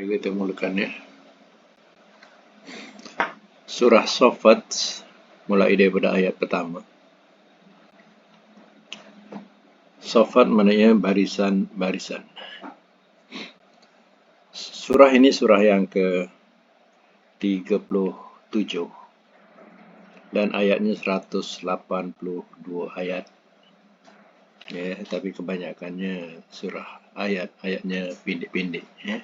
Kita mulakan ya. Surah Saffat mulai daripada ayat pertama. Saffat maknanya barisan-barisan. Surah ini surah yang ke-37 dan ayatnya 182 ayat. Ya, tapi kebanyakannya surah ayatnya pendek-pendek ya.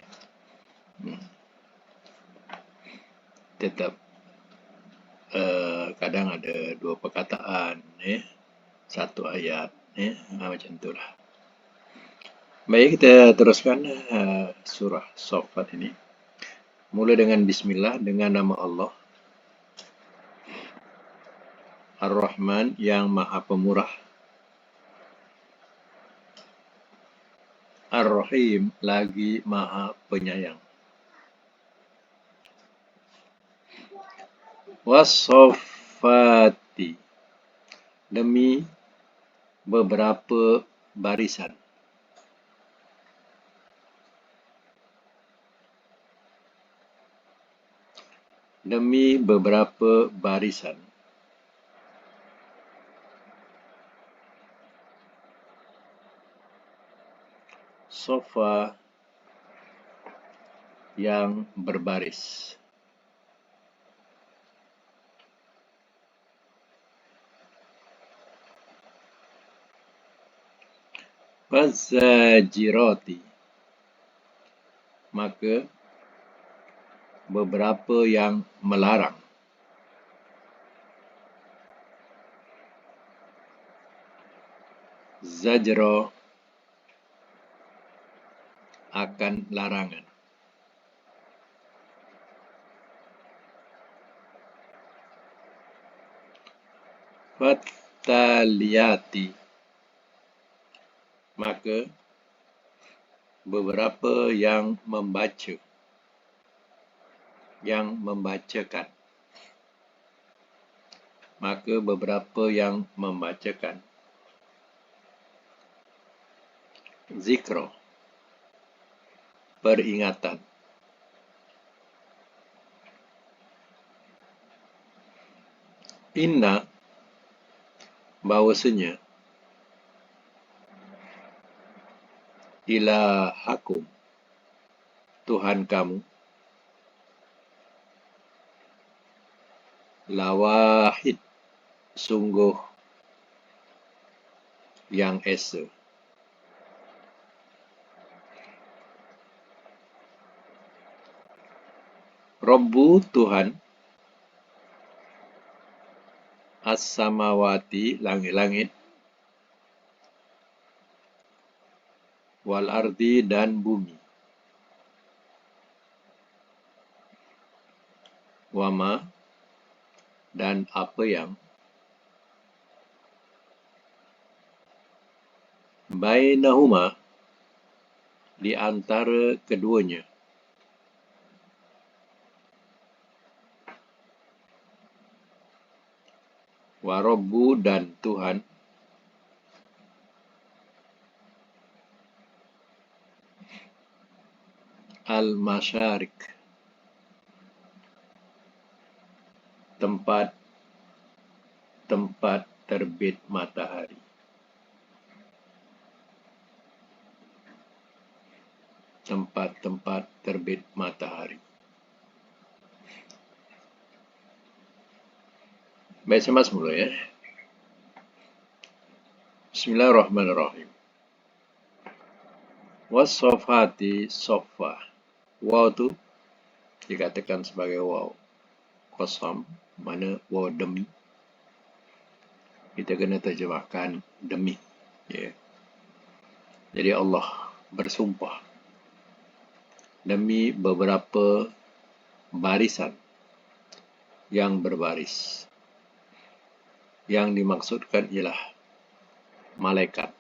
Tetap kadang ada dua perkataan ya. Satu ayat ya, macam itulah. Baik, kita teruskan surah Saffat ini. Mulai dengan bismillah, dengan nama Allah Ar-Rahman yang Maha Pemurah, Ar-Rahim lagi Maha Penyayang. Was-Saffati demi beberapa barisan. Demi beberapa barisan. Sofa yang berbaris. Fazajirati, maka beberapa yang melarang. Zajra akan larangan. Fattaliyati, maka beberapa yang membaca, yang membacakan. Maka beberapa yang membacakan. Zikra, peringatan. Inna, bahwasanya, ilahakum, Tuhan kamu, lawahid, sungguh yang esa. Rabbu, Tuhan, as-samawati, langit-langit, wal ardi, dan bumi. Wama, dan apa yang bainahuma, di antara keduanya. Warabbu, dan Tuhan, al-masyarik, tempat terbit matahari. Tempat terbit matahari. Baik, sama semula ya. Bismillahirrahmanirrahim. Was-Saffati, Soffa. Waw tu dikatakan sebagai waw qasam, mana waw demi. Kita kena terjemahkan demi. Ya. Jadi Allah bersumpah demi beberapa barisan yang berbaris. Yang dimaksudkan ialah malaikat.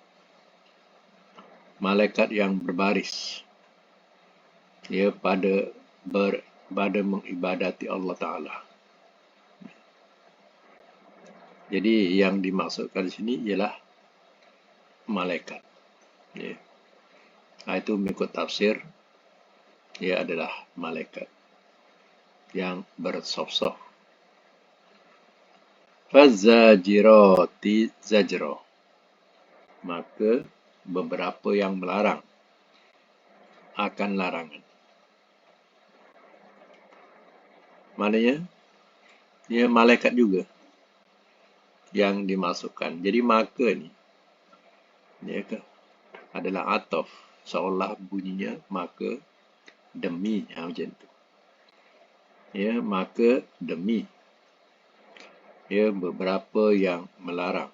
Malaikat yang berbaris. Ya, pada mengibadati Allah Ta'ala. Jadi yang dimaksudkan di sini ialah malaikat. Ya. Itu mengikut tafsir Dia adalah malaikat yang bersop-sop. Fazajirati zajro. Maka beberapa yang melarang akan larangan. Maknanya, dia malaikat juga yang dimasukkan. Jadi maka ni, dia adalah ataf. Seolah bunyinya maka demi. Macam tu. Ya, maka demi. Ya, beberapa yang melarang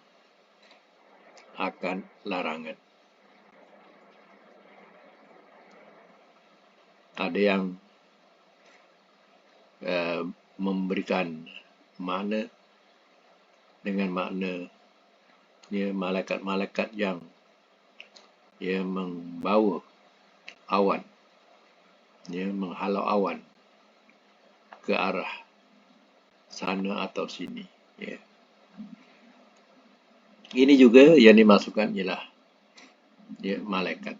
akan larangan. Ada yang memberikan makna dengan makna ya, malaikat-malaikat yang membawa awan, menghalau awan ke arah sana atau sini. Ya. Ini juga yang dimasukkan ialah malaikat.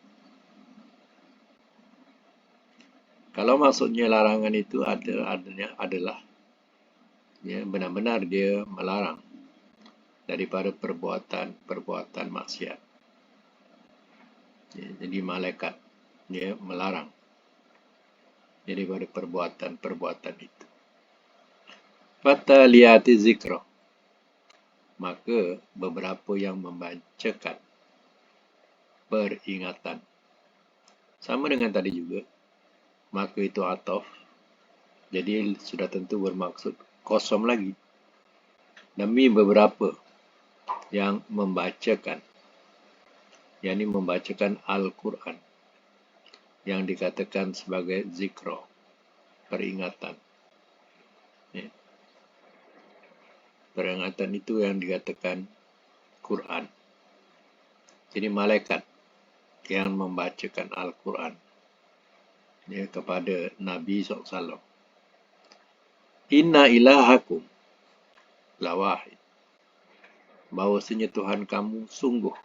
Kalau maksudnya larangan itu adalah benar-benar dia melarang daripada perbuatan maksiat. Jadi malaikat dia melarang daripada perbuatan itu. Fataliyati zikra. Maka beberapa yang membacakan peringatan. Sama dengan tadi juga. Maka itu ataf. Jadi sudah tentu bermaksud kosong lagi. Demi beberapa yang membacakan. Yang ini membacakan Al-Quran. Yang dikatakan sebagai zikra. Peringatan. Peringatan itu yang dikatakan Quran. Jadi malaikat yang membacakan Al-Quran kepada Nabi SAW. Inna ilahakum lawahid. Bahawasanya Tuhan kamu sungguh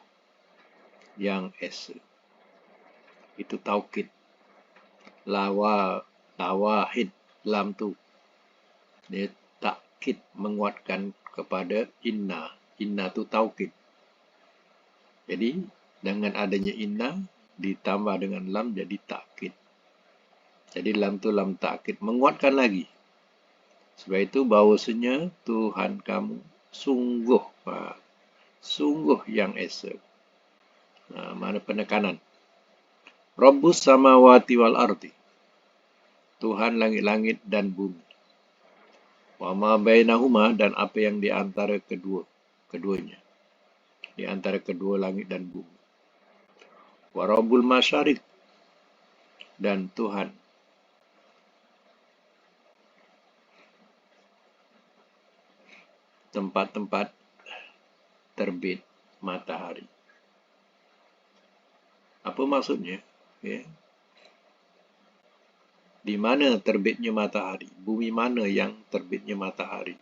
yang esa. Itu taukid. Lawahid. Lam tu. Dia takkid menguatkan kepada inna. Inna tu taukid. Jadi dengan adanya inna ditambah dengan lam jadi takkid. Jadi lam tu lam takkid menguatkan lagi. Sebab itu bahawasanya Tuhan kamu sungguh yang esa. Mana penekanan. Rabbus samawati wal ardi. Tuhan langit-langit dan bumi. Wa ma bainahuma dan apa yang di antara keduanya. Di antara kedua langit dan bumi. Wa rabbul masyariq dan Tuhan tempat-tempat terbit matahari. Apa maksudnya? Di mana terbitnya matahari? Bumi mana yang terbitnya matahari?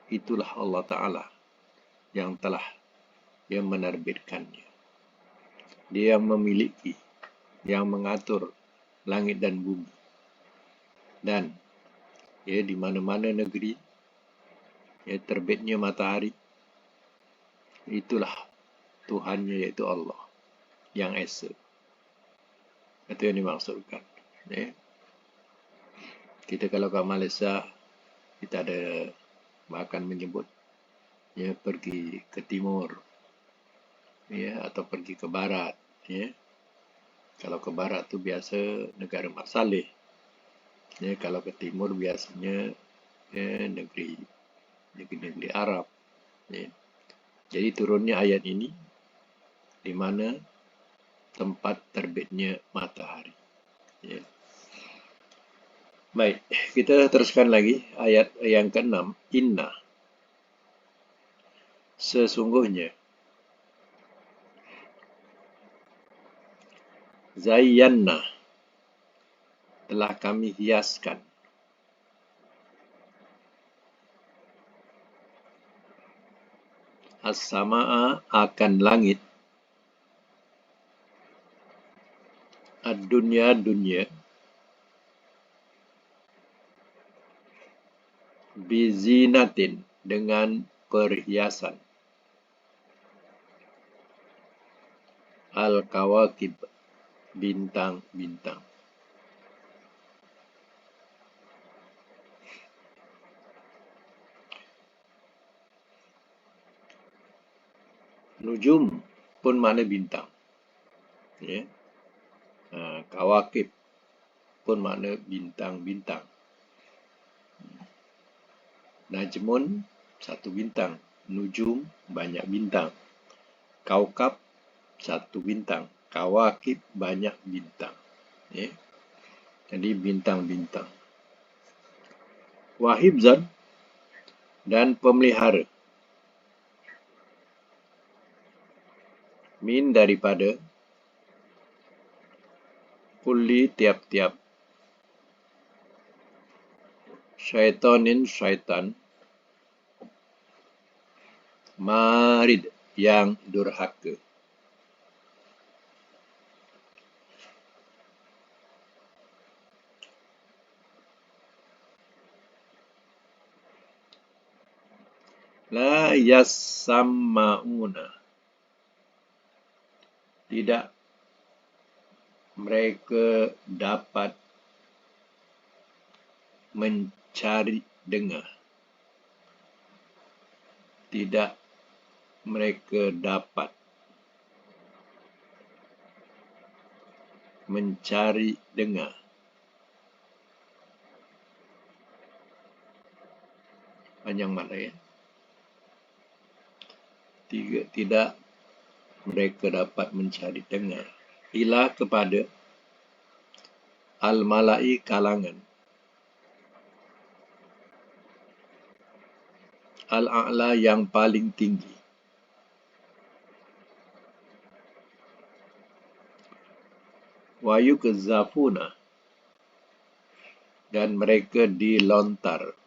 Itulah Allah Ta'ala yang telah menerbitkannya. Dia yang memiliki, yang mengatur langit dan bumi. Dan di mana-mana negeri terbitnya matahari, itulah Tuhannya, yaitu Allah yang esa. Itu yang dimaksudkan. Kita kalau ke Malaysia, kita ada bahkan menyebut pergi ke timur atau pergi ke barat. Kalau ke barat tu biasa negara Mat Saleh. Kalau ke timur biasanya negeri Arab. Jadi turunnya ayat ini di mana tempat terbitnya matahari. Baik, kita teruskan lagi ayat yang ke-6. Inna. Sesungguhnya. Zayyanna. Telah kami hiaskan. As-sama'a akan langit. Ad-dunya dunya bizinatin dengan perhiasan, al-kawakib bintang-bintang, nujum pun makna bintang, ya. Kawakib pun makna bintang-bintang. Najmun satu bintang, nujum banyak bintang, kaukab satu bintang, kawakib banyak bintang, ya. Jadi bintang-bintang. Wahibzan dan pemelihara, min daripada, kulli tiap-tiap, syaitanin syaitan, marid yang durhaka. La yassama'una, tidak mereka dapat mencari dengar, tidak mereka dapat mencari dengar. Panjang mana ya? Tidak mereka dapat mencari dengar. Ila kepada, al-mala'i kalangan, al-a'la yang paling tinggi, wa yukzafuna dan mereka dilontar,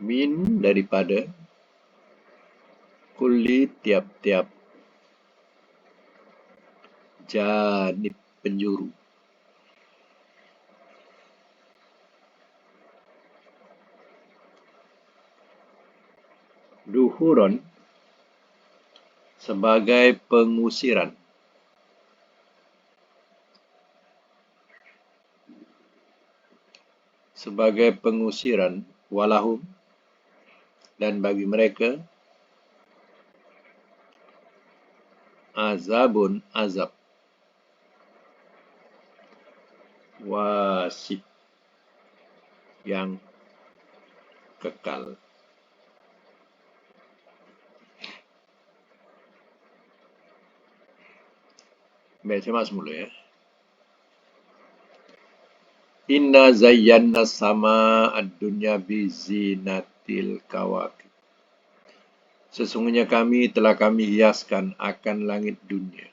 min daripada, kulli tiap-tiap, janib penjuru, duhuron sebagai pengusiran, walahum dan bagi mereka, azabun azab, wasib yang kekal. Baik, saya masuk mula ya. Inna zayyanna sama ad-dunya bizinatil kawakib. Sesungguhnya kami hiaskan akan langit dunia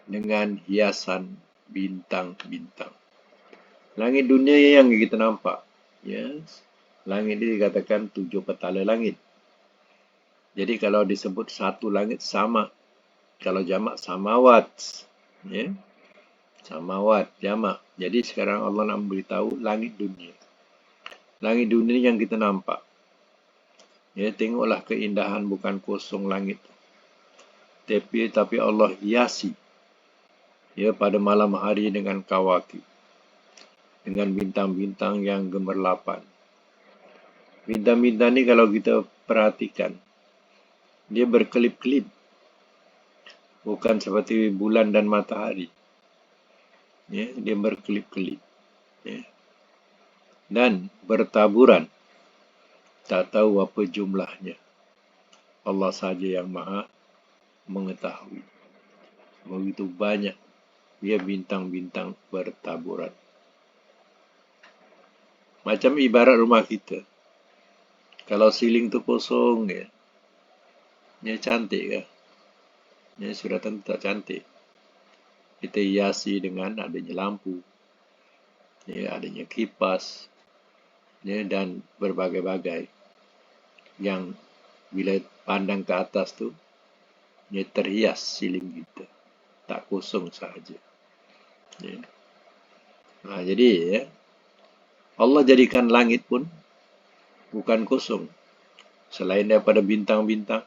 dengan hiasan bintang-bintang. Langit dunia yang kita nampak, ya. Langit ini dikatakan 7 petala langit. Jadi kalau disebut satu langit sama, kalau jamak samawat, ya. Samawat jamak. Jadi sekarang Allah nak memberitahu langit dunia. Langit dunia yang kita nampak. Ya, tengoklah keindahan, bukan kosong langit. Tapi Allah hiasi, ya, pada malam hari dengan kawakib, dengan bintang-bintang yang gemerlapan. Bintang-bintang ni kalau kita perhatikan, dia berkelip-kelip, bukan seperti bulan dan matahari. Ya, dia berkelip-kelip, ya. Dan bertaburan, tak tahu apa jumlahnya. Allah saja yang maha mengetahui. Begitu banyak dia bintang-bintang bertaburan. Macam ibarat rumah kita. Kalau siling tu kosong, ya, dia cantik ke? Ya, sudah tentu tak cantik. Kita hiasi dengan adanya lampu, ya, adanya kipas, ya, dan berbagai-bagai yang bila pandang ke atas tu, Dia terhias siling kita, tak kosong sahaja. Ya. Jadi ya, Allah jadikan langit pun bukan kosong. Selain daripada bintang-bintang,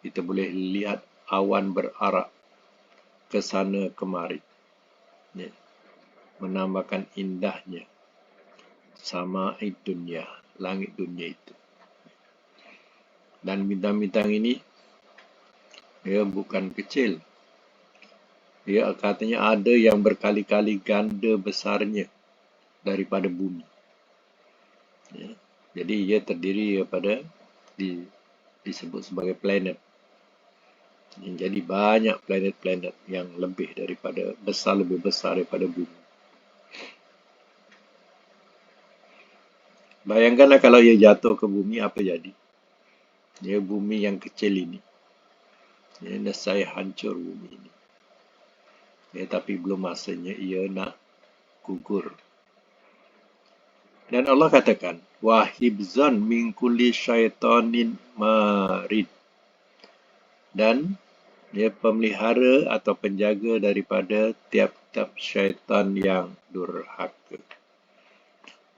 kita boleh lihat awan berarak ke sana kemari. Ya. Menambahkan indahnya sama dunia, langit dunia itu. Dan bintang-bintang ini dia bukan kecil. Dia katanya ada yang berkali-kali ganda besarnya daripada bumi. Ya. Jadi ia terdiri daripada disebut sebagai planet. Jadi banyak planet-planet yang lebih besar daripada bumi. Bayangkanlah kalau ia jatuh ke bumi, apa jadi? Ya, bumi yang kecil ini. Ya, nescaya hancur bumi ini. Ya, tapi belum masanya ia nak gugur. Dan Allah katakan, wahibzan min kulli syaitanin marid. Dan dia pemelihara atau penjaga daripada tiap-tiap syaitan yang durhaka.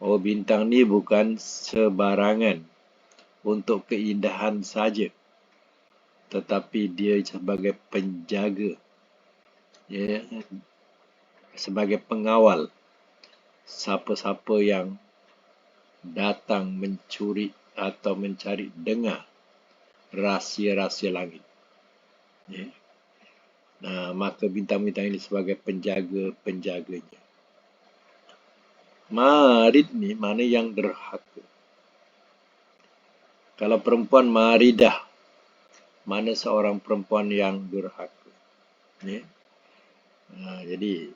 Oh, bintang ni bukan sebarangan untuk keindahan saja, tetapi dia sebagai penjaga, ya, sebagai pengawal siapa-siapa yang datang mencuri atau mencari dengar rahsia-rahsia langit. Ya. Maka bintang-bintang ini sebagai penjaga-penjaganya. Marid ni mana yang derhaka. Kalau perempuan maridah, mana seorang perempuan yang durhaka. Ya. Jadi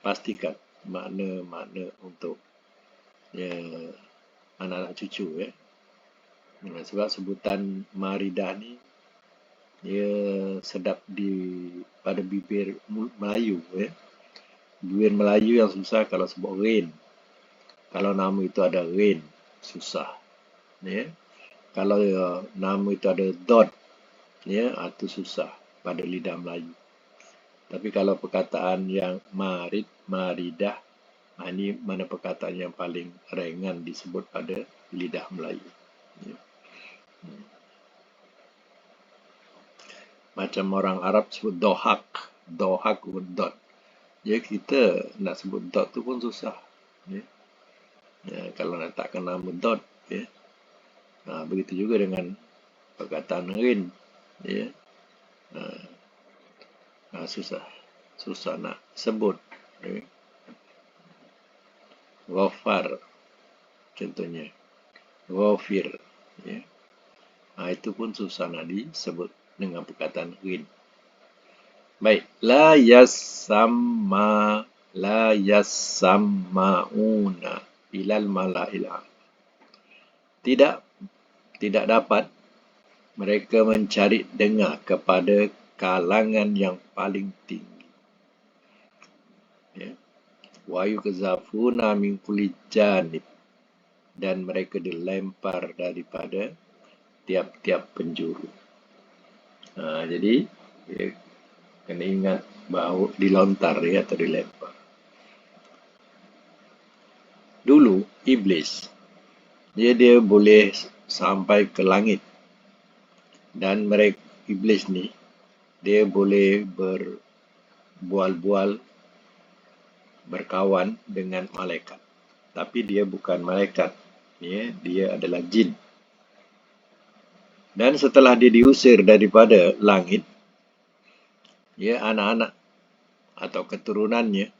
pastikan makna-makna untuk anak-anak cucu. Ya. Sebab sebutan maridah ni dia sedap pada bibir Melayu. Ya. Bibir Melayu yang susah kalau sebut rain. Kalau nama itu ada rain, susah. Ya. Kalau nama itu ada dot, ya, itu susah pada lidah Melayu. Tapi kalau perkataan yang marid, maridah, ini mana perkataan yang paling ringan disebut pada lidah Melayu. Ya. Macam orang Arab sebut dohak. Dohak pun dot. Ya, kita nak sebut dot tu pun susah. Ya. Kalau nak takkan nama dot, ya. Begitu juga dengan perkataan rin. Ya. Susah nak sebut. Ya. Ghafar contohnya. Ghafir. Ya. Itu pun susah nak disebut dengan perkataan rin. Baik, la yassama'una ilal mala'il a'la. Tidak dapat mereka mencari dengar kepada kalangan yang paling tinggi. Ya. Wa yukzafuna min kulli janib, dan mereka dilempar daripada tiap-tiap penjuru. Jadi ya, kena ingat bahawa dilontar ya, atau dilempar. Dulu iblis dia boleh sampai ke langit, dan iblis ni dia boleh berbual-bual, berkawan dengan malaikat. Tapi dia bukan malaikat, ya, dia adalah jin. Dan setelah dia diusir daripada langit, ya, anak-anak atau keturunannya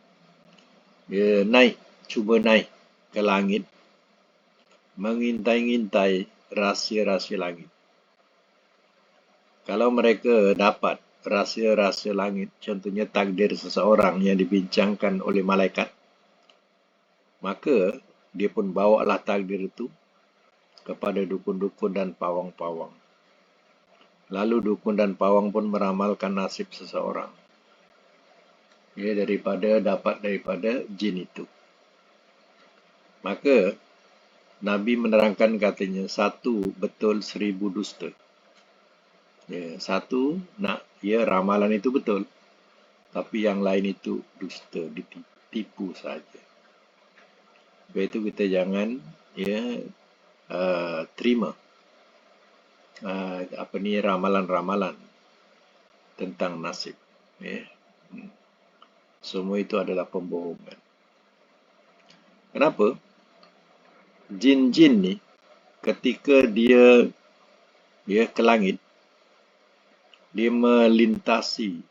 dia cuba naik ke langit, mengintai-intai rahsia-rahsia langit. Kalau mereka dapat rahsia-rahsia langit, contohnya takdir seseorang yang dibincangkan oleh malaikat, maka dia pun bawalah takdir itu kepada dukun-dukun dan pawang-pawang. Lalu dukun dan pawang pun meramalkan nasib seseorang, ya, dapat daripada jin itu. Maka Nabi menerangkan katanya, 1 betul 1000 dusta. Ya, satu nak ya ramalan itu betul, tapi yang lain itu dusta, ditipu saja. Sebab itu kita jangan ya terima apa ni ramalan-ramalan tentang nasib. Ya. Semua itu adalah pembohongan. Kenapa? Jin-jin ni ketika dia ke langit, dia melintasi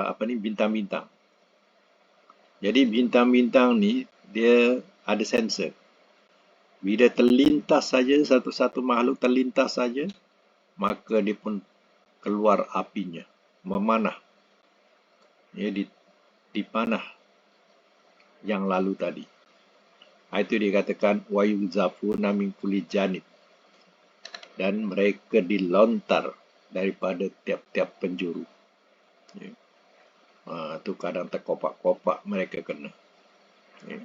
apa ni bintang-bintang. Jadi bintang-bintang ni dia ada sensor. Bila terlintas saja satu-satu makhluk terlintas saja, maka dia pun keluar apinya, memanah. Ya, dipanah yang lalu tadi. Itu dikatakan wayuzafuna min kulli janib. Dan mereka dilontar daripada tiap-tiap penjuru. Ya. Itu kadang terkopak-kopak mereka kena. Ya.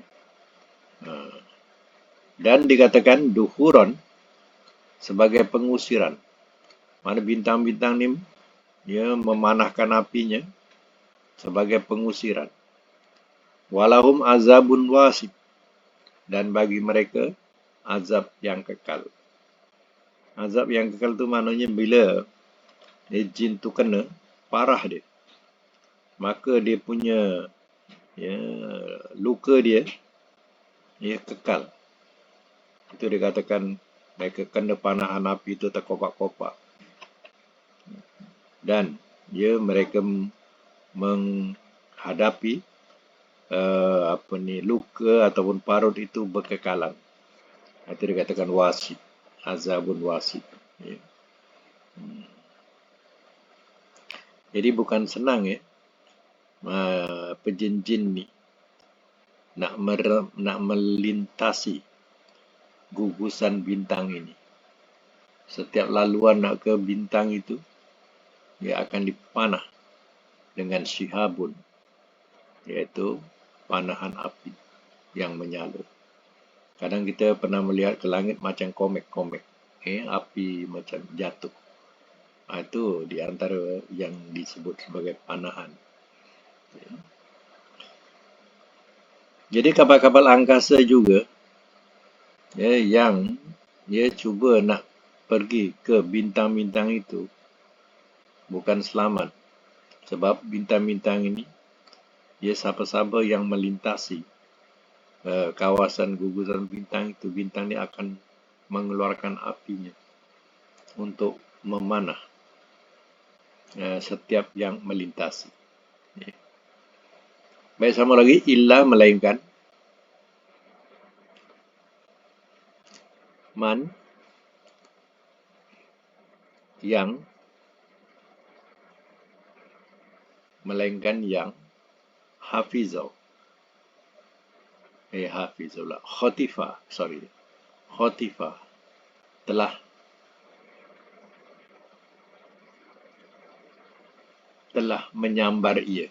Dan dikatakan duhuron sebagai pengusiran. Mana bintang-bintang ni dia memanahkan apinya sebagai pengusiran. Walahum azabun wasib. Dan bagi mereka azab yang kekal. Azab yang kekal tu maknanya bila jin tu kena, parah dia. Maka dia punya luka dia kekal. Itu dikatakan mereka kena panahan api itu terkopak-kopak. Dan mereka menghadapi luka ataupun parut itu berkekalan. Itu dikatakan wasid, azabun wasid. Ya. Jadi bukan senang pejin-jin ni nak melintasi gugusan bintang ini. Setiap laluan nak ke bintang itu, dia akan dipanah dengan syihabun, iaitu panahan api yang menyala. Kadang kita pernah melihat ke langit macam komek-komek, api macam jatuh. Itu di antara yang disebut sebagai panahan. Jadi kapal-kapal angkasa juga yang cuba nak pergi ke bintang-bintang itu bukan selamat. Sebab bintang-bintang ini siapa-siapa yang melintasi kawasan gugusan bintang itu, bintang ini akan mengeluarkan apinya untuk memanah setiap yang melintasi. Baik, sama lagi, illa melainkan man yang hafizau hafizullah khotifa telah menyambar ia.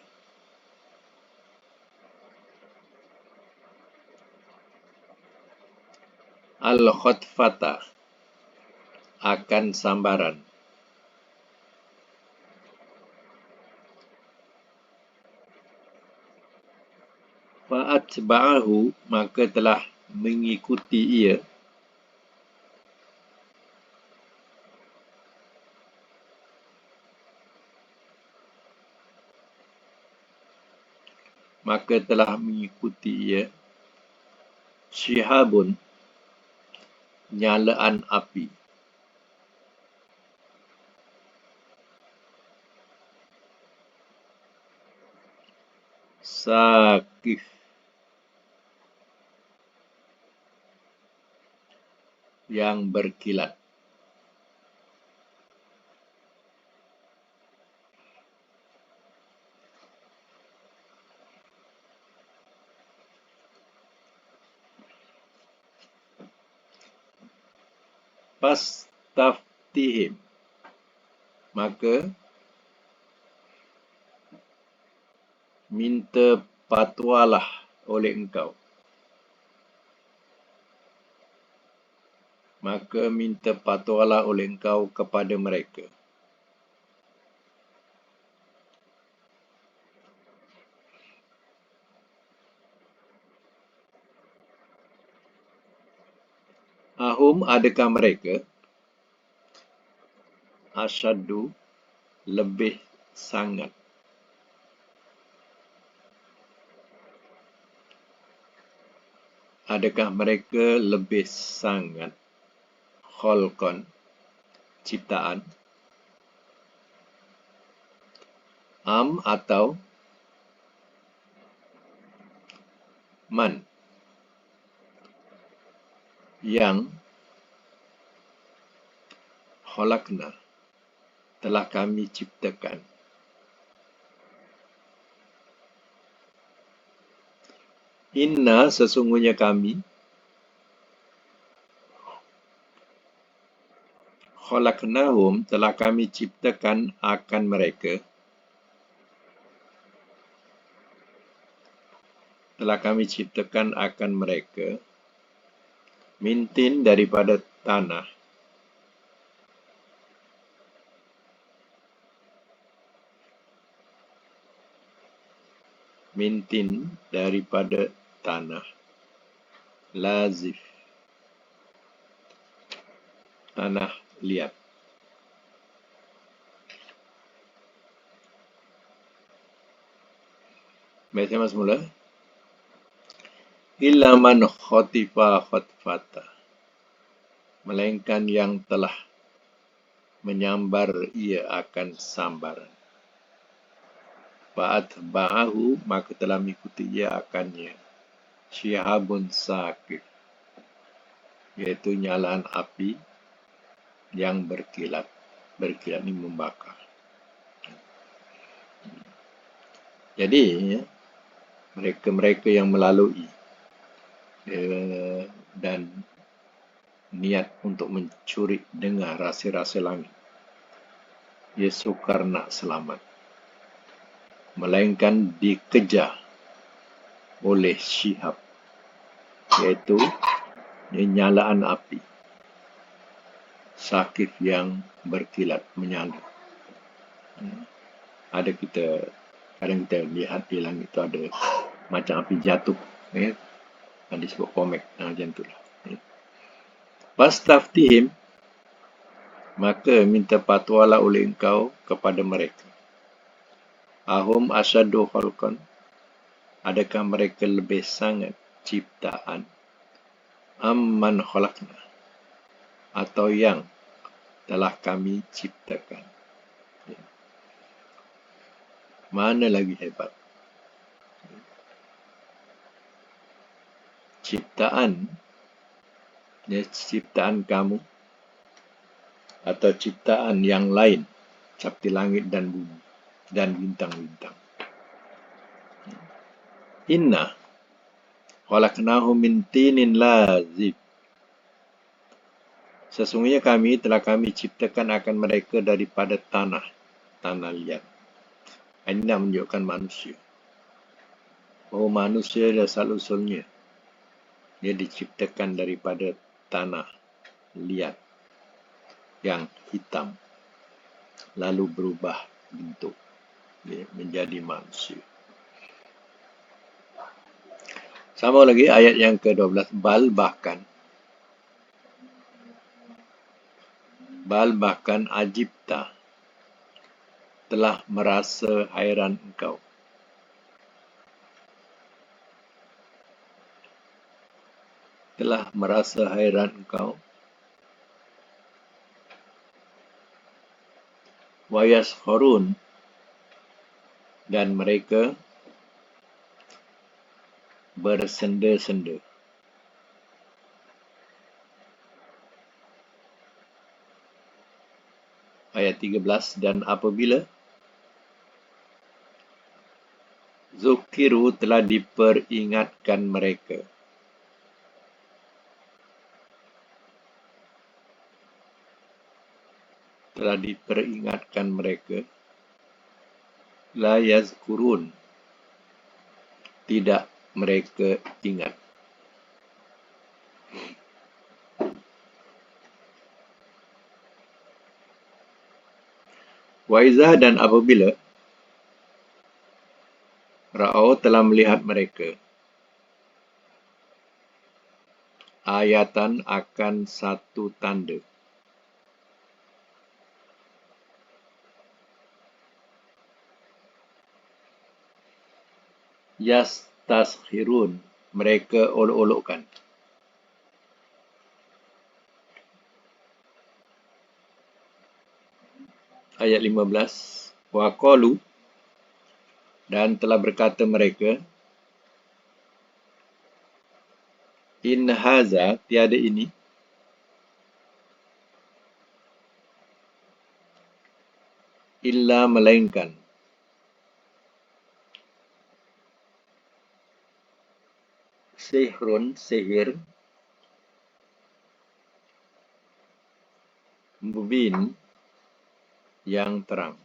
Al-khotfata akan sambaran. Fa'atba'ahu maka telah mengikuti ia syihabun nyalaan api. Sakif yang berkilat. Fastaftihim maka minta patwalah oleh engkau maka minta patualah oleh engkau kepada mereka. Ahum, adakah mereka asyaddu, lebih sangat, adakah mereka lebih sangat khalqan, ciptaan, am atau man, yang khalaqna, telah kami ciptakan. Inna, sesungguhnya kami, khalaqnahum, telah kami ciptakan akan mereka, mintin, daripada tanah, lazif, tanah liat. Baik, saya semula. Illa man khotifa khotfata, melainkan yang telah menyambar ia akan sambaran. Fa'atba'ahu, maka telah mengikuti ia akannya syihabun sakif, iaitu nyalaan api yang berkilat. Berkilat ini membakar. Jadi, mereka-mereka yang melalui dan niat untuk mencuri dengar rasa-rasa langit, ia sukar nak selamat, melainkan dikejar oleh syihab, iaitu nyalaan api sakif yang berkilat, menyala. Kadang kita lihat di langit itu ada macam api jatuh, disebut komet, macam itulah. Fastaftihim, maka minta patwalah oleh engkau kepada mereka. Ahum asyaddu khalqan, adakah mereka lebih sangat ciptaan, amman khalaqna, atau yang telah kami ciptakan. Mana lagi hebat? Ciptaan kamu atau ciptaan yang lain seperti langit dan bumi dan bintang-bintang. Inna khalaqnahum min tinin lazib, sesungguhnya telah kami ciptakan akan mereka daripada tanah liat. Ini nak menunjukkan manusia. Bahawa manusia asal-usulnya dia diciptakan daripada tanah liat yang hitam, lalu berubah bentuk menjadi manusia. Sama lagi ayat yang ke-12, bahkan ajibta, telah merasa hairan engkau. Wa yaskhurun, dan mereka bersenda-senda. Ayat 13, dan apabila zukiru, telah diperingatkan mereka, la yazkurun, tidak mereka ingat. Wa iza dan apabila ra'au telah melihat mereka ayatan akan satu tanda. Yastaskhirun, mereka olok-olokkan. Ayat 15. Wa qalu, dan telah berkata mereka, in haza, tiada ini, illa melainkan sihrun, sihir, mubin, yang terang.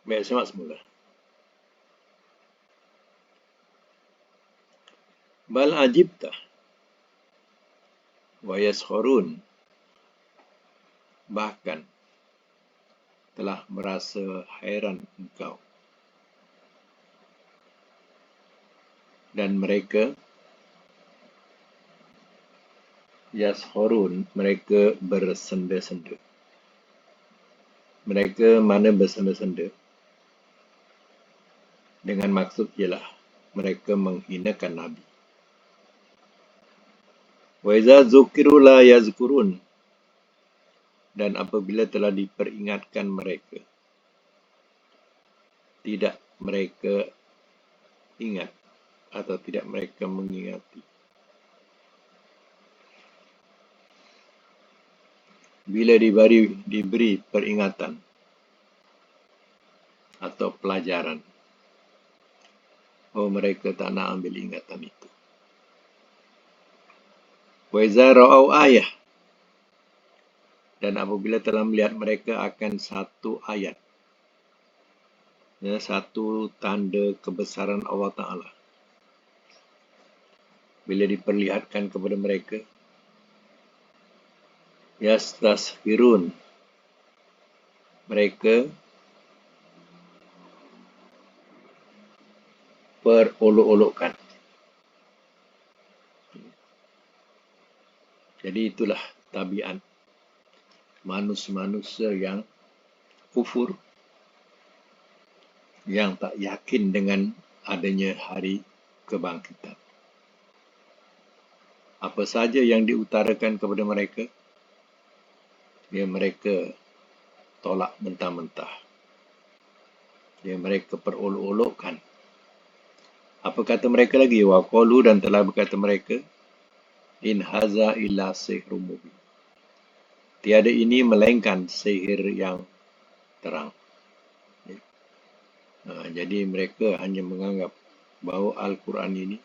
Baik, semak semula. Bal ajibta wa yaskhurun, bahkan telah merasa hairan engkau. Dan mereka yaskhurun, mereka bersenda-senda. Mereka mana bersenda-senda? Dengan maksud ialah mereka menghinakan Nabi. Wa iza zukiru la yazkurun, dan apabila telah diperingatkan mereka, tidak mereka ingat atau tidak mereka mengingati. Bila diberi peringatan atau pelajaran, mereka tak nak ambil ingatan itu. Wa iza ra'au ayah, dan apabila telah melihat mereka akan satu ayat, satu tanda kebesaran Allah Ta'ala, bila diperlihatkan kepada mereka, yastaskhirun, mereka perolok-olokkan. Jadi itulah tabiat manusia yang kufur, yang tak yakin dengan adanya hari kebangkitan. Apa saja yang diutarakan kepada mereka, mereka tolak mentah-mentah. Mereka perolok-olokkan. Apa kata mereka lagi? Wa qalu, dan telah berkata mereka, in haza illa sihrun mubin, tiada ini melainkan sihir yang terang. Jadi mereka hanya menganggap bahawa Al-Quran ini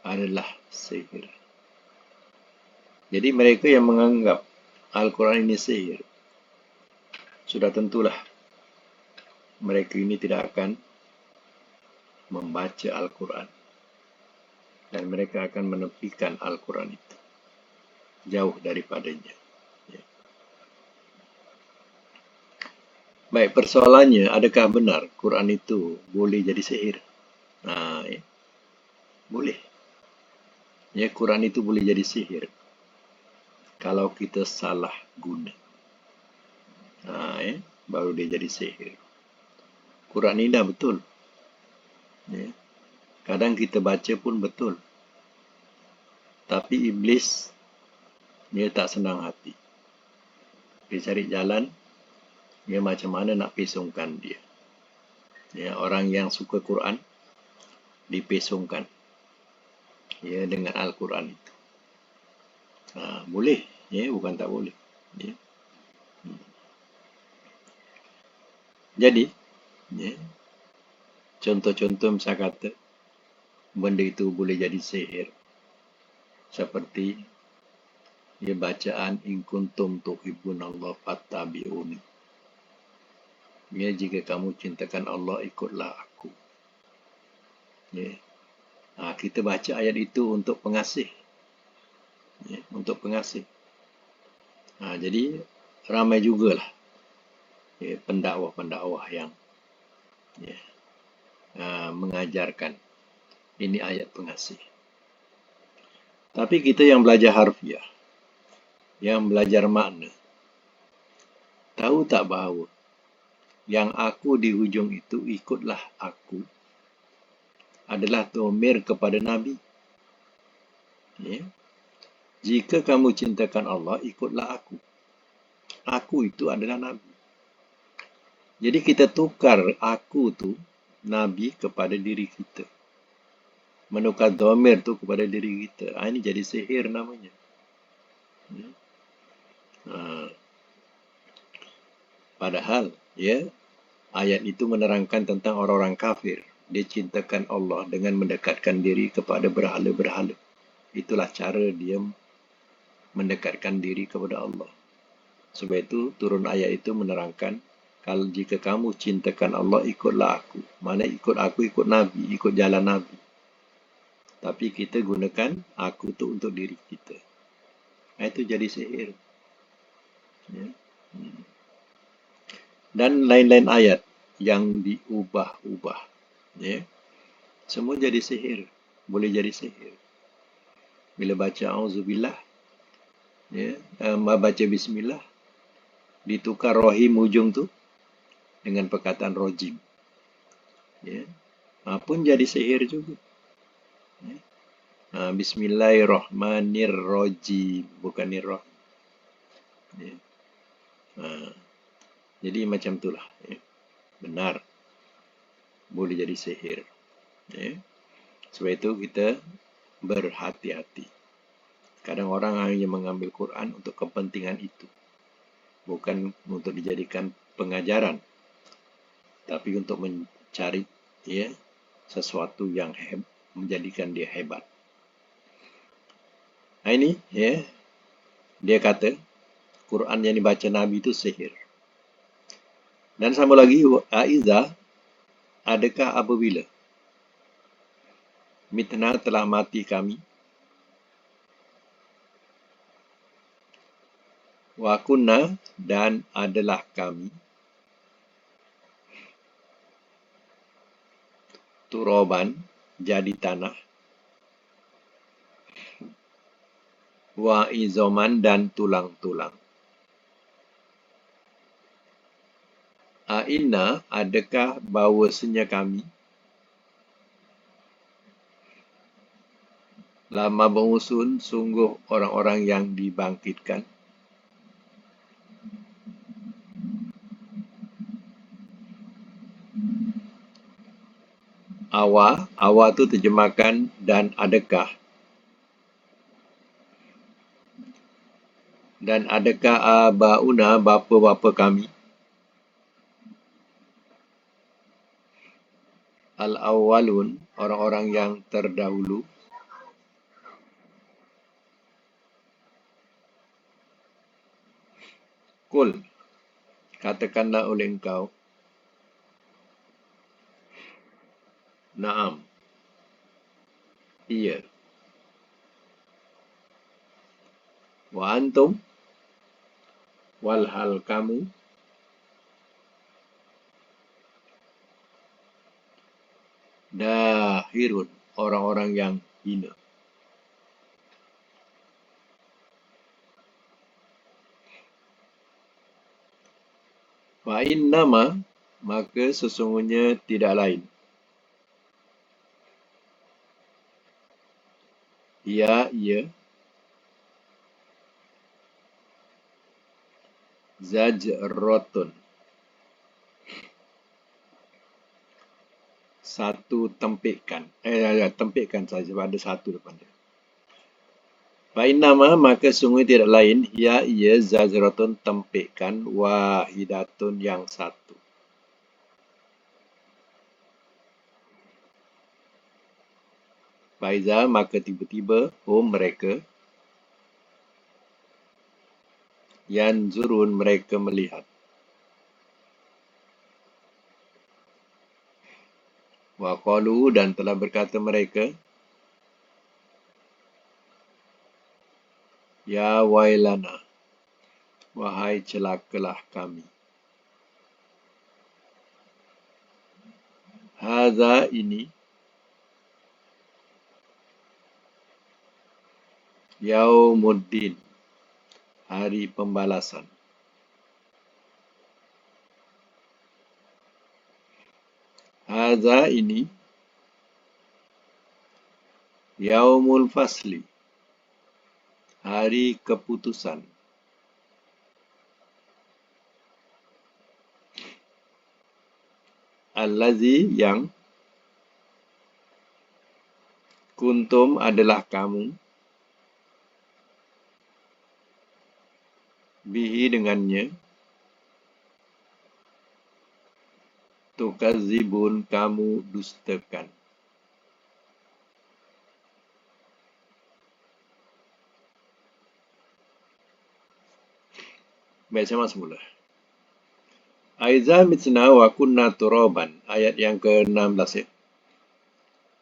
adalah sihir. Jadi mereka yang menganggap Al-Quran ini sihir, sudah tentulah mereka ini tidak akan membaca Al-Quran, dan mereka akan menepikan Al-Quran itu jauh daripadanya. Baik, persoalannya, adakah benar Quran itu boleh jadi sihir? Boleh. Quran itu boleh jadi sihir kalau kita salah guna. Baru dia jadi sihir. Quran ini dah betul. Kadang kita baca pun betul. Tapi iblis, dia tak senang hati. Dia cari jalan, dia macam mana nak pesongkan dia. Orang yang suka Quran, dipesongkan dengan Al-Quran itu. Boleh, bukan tak boleh. Jadi, contoh-contoh misalnya kata, benda itu boleh jadi sihir. Seperti bacaan in kuntum tuhibbun Allah fattabi'uni. Jika kamu cintakan Allah, ikutlah aku. Kita baca ayat itu untuk pengasih. Ya, untuk pengasih. Jadi ramai jugalah pendakwah-pendakwah yang ya, mengajarkan ini ayat pengasih. Tapi kita yang belajar harfiah, yang belajar makna, tahu tak bahawa yang aku di hujung itu ikutlah aku adalah domir kepada Nabi. Ya. Jika kamu cintakan Allah, ikutlah aku. Aku itu adalah Nabi. Jadi kita tukar aku tu Nabi kepada diri kita. Menukar domir tu kepada diri kita. Ini jadi sihir namanya. Ya. Padahal ya ayat itu menerangkan tentang orang-orang kafir. Dia cintakan Allah dengan mendekatkan diri kepada berhala-berhala. Itulah cara dia mendekatkan diri kepada Allah. Sebab itu turun ayat itu menerangkan, kalau jika kamu cintakan Allah, ikutlah aku. Mana ikut aku, ikut Nabi, ikut jalan Nabi. Tapi kita gunakan aku tu untuk diri kita. Itu jadi sihir. Ya. Dan lain-lain ayat yang diubah-ubah. Ya. Semua jadi sihir. Boleh jadi sihir. Bila baca auzubillah, ya, baca bismillah, ditukar rohim ujung tu dengan perkataan rojim. Ya. Pun jadi sihir juga. Ya. Bismillahirrahmanirrahim, bukan nirrahim. Ya. Jadi macam itulah. Ya. Benar. Boleh jadi sihir. Ya. Sebab itu kita berhati-hati. Kadang orang hanya mengambil Quran untuk kepentingan itu. Bukan untuk dijadikan pengajaran. Tapi untuk mencari ya, sesuatu yang menjadikan dia hebat. Ini ya, dia kata Quran yang dibaca Nabi itu sihir. Dan sama lagi, Aiza, adakah apabila mitna telah mati kami, wa kunna dan adalah kami, turoban jadi tanah, wa izoman dan tulang-tulang. Inna, adakah bahawasanya kami lama mengusun sungguh orang-orang yang dibangkitkan. Awa tu terjemahkan dan adakah. Dan adakah abauna, bapa-bapa kami, al-awwalun, orang-orang yang terdahulu, kul, katakanlah oleh engkau, naam, iya, wa antum, walhal kamu, dahirun, orang-orang yang hina. Wa innama, maka sesungguhnya tidak lain. Ia, zajrotun, satu tempikan. Tempikan saja, ada satu depan dia. Fa'innama, maka sungguh tidak lain, ia zajratun, tempikan, wahidatun, yang satu. Faiza, maka tiba-tiba, mereka, yanzurun, mereka melihat. Wa qalu, dan telah berkata mereka, Ya wailana, wahai celakalah kami. Hadza ini, yaumuddin, hari pembalasan. Hadza ini, yaumul fasli, hari keputusan. Allazi, yang kuntum adalah kamu, bihi dengannya, tukazibun kamu dustakan. Baik, sama semula. Aiza mitna wa kunna turaban, ayat yang ke-16 ya.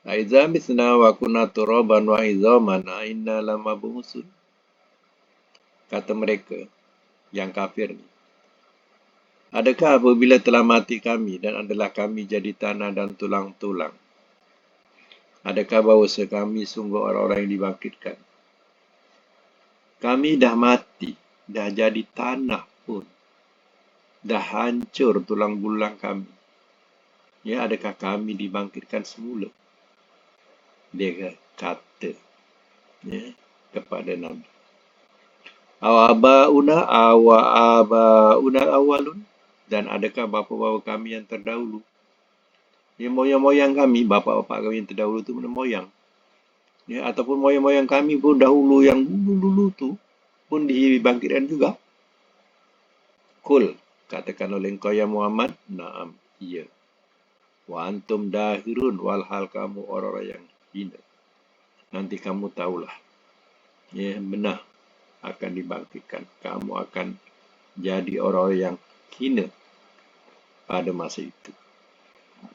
Aiza mitna wa kunna turaban wa izaman inna lamab'usun. Kata mereka yang kafir ni, adakah apabila telah mati kami dan adalah kami jadi tanah dan tulang-tulang, adakah bahawa kami sungguh orang-orang yang dibangkitkan? Kami dah mati, dah jadi tanah pun, dah hancur tulang belulang kami. Ya, adakah kami dibangkitkan semula? Dia kata ya, kepada Nabi. Awabauna awalun, dan adakah bapa-bapa kami yang terdahulu? Ya, moyang-moyang kami, bapa-bapa kami yang terdahulu tu mana moyang? Ya, ataupun moyang-moyang kami pun dahulu yang dulu-dulu tu pun dibangkitkan juga. Kul, katakan oleh engkau ya Muhammad, na'am, iya. Wa antum dahirun, walhal kamu orang-orang yang hina. Nanti kamu tahulah. Ya, benar akan dibangkitkan. Kamu akan jadi orang-orang yang hina pada masa itu.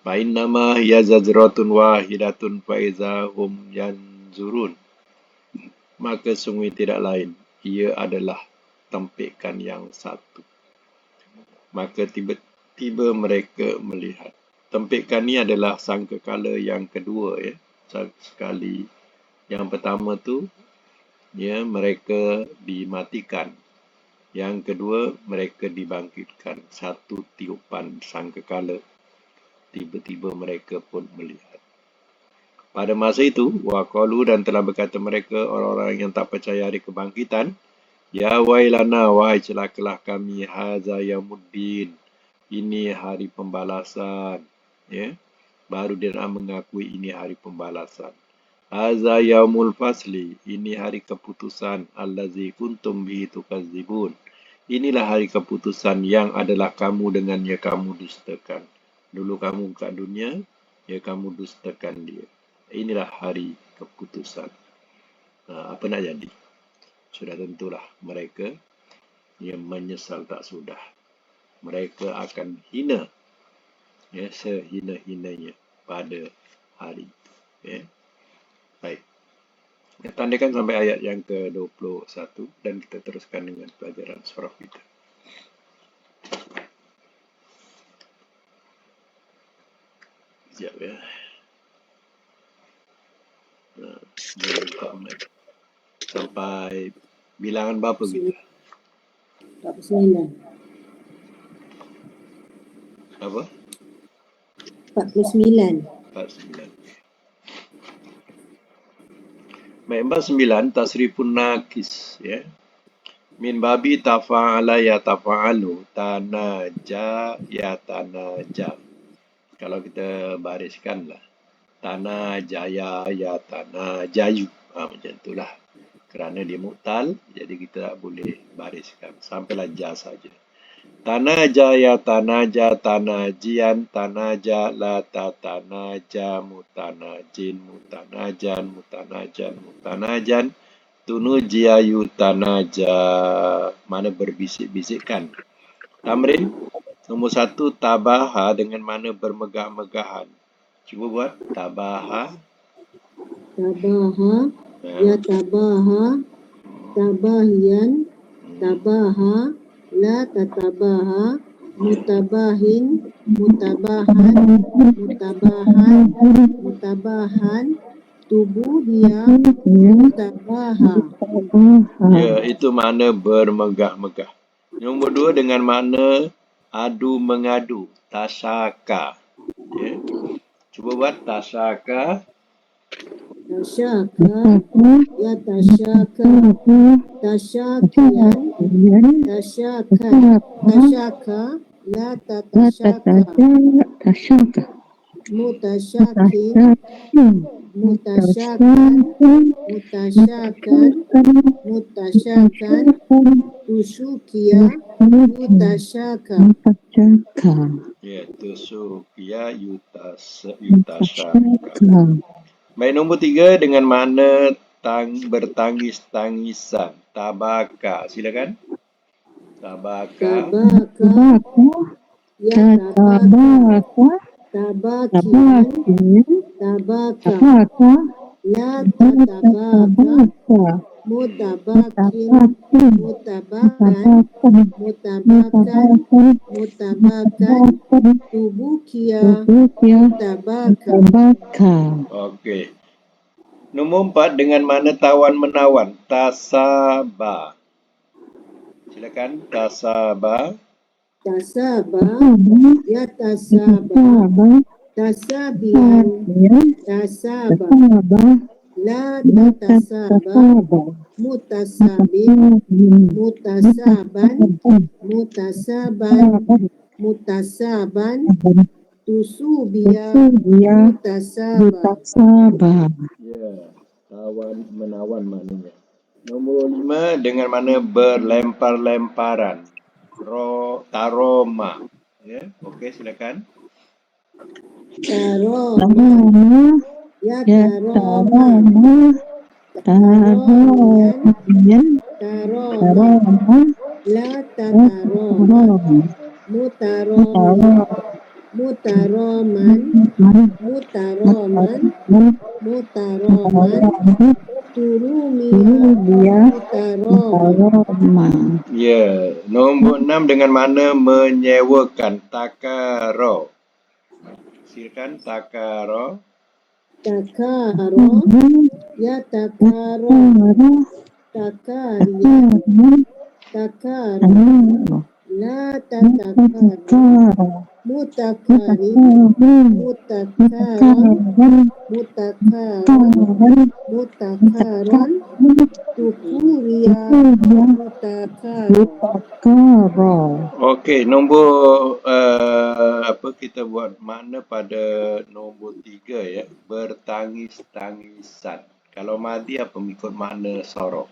Fa'innama hiya zajratun wahidatun faizahum yanzurun. Maka sungguh tidak lain, ia adalah tempikan yang satu. Maka tiba-tiba mereka melihat. Tempikan ni adalah sangkakala yang kedua ya. Sekali yang pertama tu ya, mereka dimatikan. Yang kedua, mereka dibangkitkan. Satu tiupan sangkakala, tiba-tiba mereka pun melihat. Pada masa itu, waqalu, dan telah berkata mereka, orang-orang yang tak percaya hari kebangkitan, ya wailana, wahai celakalah kami, haza yaumuddin, ini hari pembalasan. Ya, baru dia nak mengakui ini hari pembalasan. Haza yaumul fasli, ini hari keputusan. Allazi kuntum bihi tukazibun, inilah hari keputusan yang adalah kamu dengannya kamu dustakan. Dulu kamu kat dunia, ya kamu dustakan dia. Inilah hari keputusan. Apa nak jadi? Sudah tentulah mereka yang menyesal tak sudah. Mereka akan hina, ya, sehina-hinanya pada hari itu. Ya. Baik. Kita tandakan sampai ayat yang ke-21 dan kita teruskan dengan pelajaran surah kita. Sekejap ya. Buka mic. Sampai bilangan berapa kita? 49. Apa? 49. 49. Baik, 49 tasrifun nakis ya. Min babi tafa'ala ya tafa'alu, tanaja ya tanaja. Kalau kita bariskanlah, tanah jaya ya tanah jayu. Macam itulah. Kerana dia muktal, jadi kita tak boleh bariskan. Sampailah ja saja. Tanaja ya tanaja, tanajian, tanaja, lata, tanaja, mutanajin, mutanajan, mutanajan, mutanajan, tunujiayu, tanaja. Mana berbisik-bisikkan. Tamrin, nombor 1, tabaha dengan mana bermegah-megahan. Cuba buat. Tabaha. Tabaha, ya tabaha. tabahian, tabaha, la tatabaha, mutabahin, mutabahan, mutabahat, mutabahan, tubuhia, mutabaha. Ya, itu makna bermegah-megah. Nombor 2 dengan makna adu mengadu, tasaka. Ya. Cuba buat tasaka. Tasyaka, ya tasyaka, tasyakian, tasyakan, tasyaka, la tatasyaka, mutasyakin, mutasyakan, mutasyakan, mutasyakan, tusukia, yutasyaka. Ya, tusukia yutasaka. Baik, nombor 3 dengan makna bertangis-tangisan, tabaka. Silakan. Tabaka. Tabaka, ya tabaka, tabakian, tabaka, la tatabaka, mutabakin, mutabakan, mutabakan, mutabakan, tubukia, mutabaka. Okey. Nombor 4 dengan makna tawan-menawan, tasaba. Silakan, tasaba. Tasaba, ya tasaba, tasabian, tasaba, la tatasaba, mutasabin, mutasaban, mutasaban, mutasaban, tusubia, mutasaba. Ya, tawan-menawan maknanya. Nombor 5 dengan makna berlempar-lemparan, taroma. Ya, okey, silakan. Taroma, ya taroma, taroma, la tataroma, mutaromi, mutaroman, mutaroman, mutaroman, turumia, mutaroma. Ya, nombor 6 dengan makna menyewakan, takaro. Silakan, takaro. Takaro, ya takaro, takarian, takari, la tatakaro, mutakari, mutakaron, mutakaron, mutakaron, tukuria, mutakaro. Okey, nombor apa kita buat makna pada nombor 3 ya, bertangis-tangisan. Kalau madi apa mengikut makna sorok?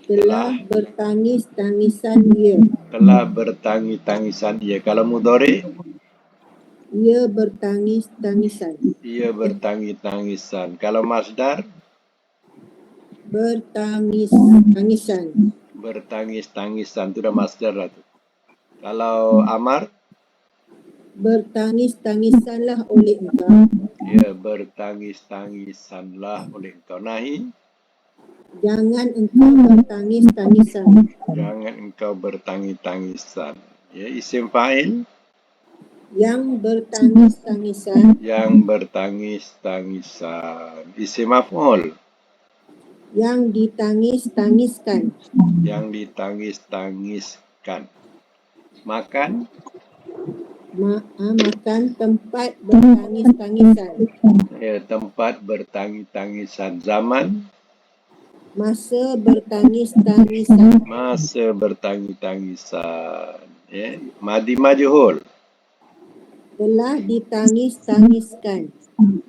Telah bertangis-tangisan ia. Telah bertangis-tangisan ia. Kalau mudhari? Ia bertangis-tangisan. Ia bertangis-tangisan. Kalau masdar? Bertangis-tangisan. Bertangis-tangisan. Itu dah masdar lah tu. Kalau amar? Bertangis-tangisanlah oleh engkau. Ya, bertangis-tangisanlah oleh engkau. Nahi? Jangan engkau bertangis-tangisan. Jangan engkau bertangis-tangisan. Ya, isim fa'il? Yang bertangis-tangisan. Yang bertangis-tangisan. Isim maf'ul? Yang ditangis-tangiskan. Yang ditangis-tangiskan. Makan? Makan tempat bertangis-tangisan. Ya, tempat bertangis-tangisan. Zaman? Masa bertangis-tangisan. Masa bertangis-tangisan. Ya, madi majhul? Telah ditangis-tangiskan.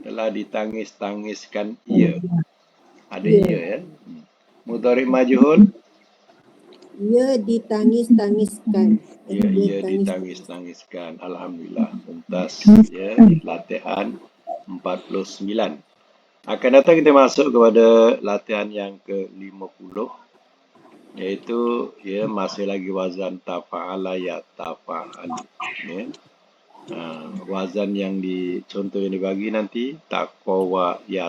Telah ditangis-tangiskan ia. Ada Ya. ia ya. Mudhari majhul? Ia ditangis-tangiskan. Ya, ia ditangis-tangiskan. Alhamdulillah. Mumtaz. Ya, latihan 49. Akan datang kita masuk kepada latihan yang ke-50. Iaitu, ya, masih lagi wazan tafa'ala ya tafa'al. Ya. Wazan yang contoh yang dibagi nanti, taqwa ya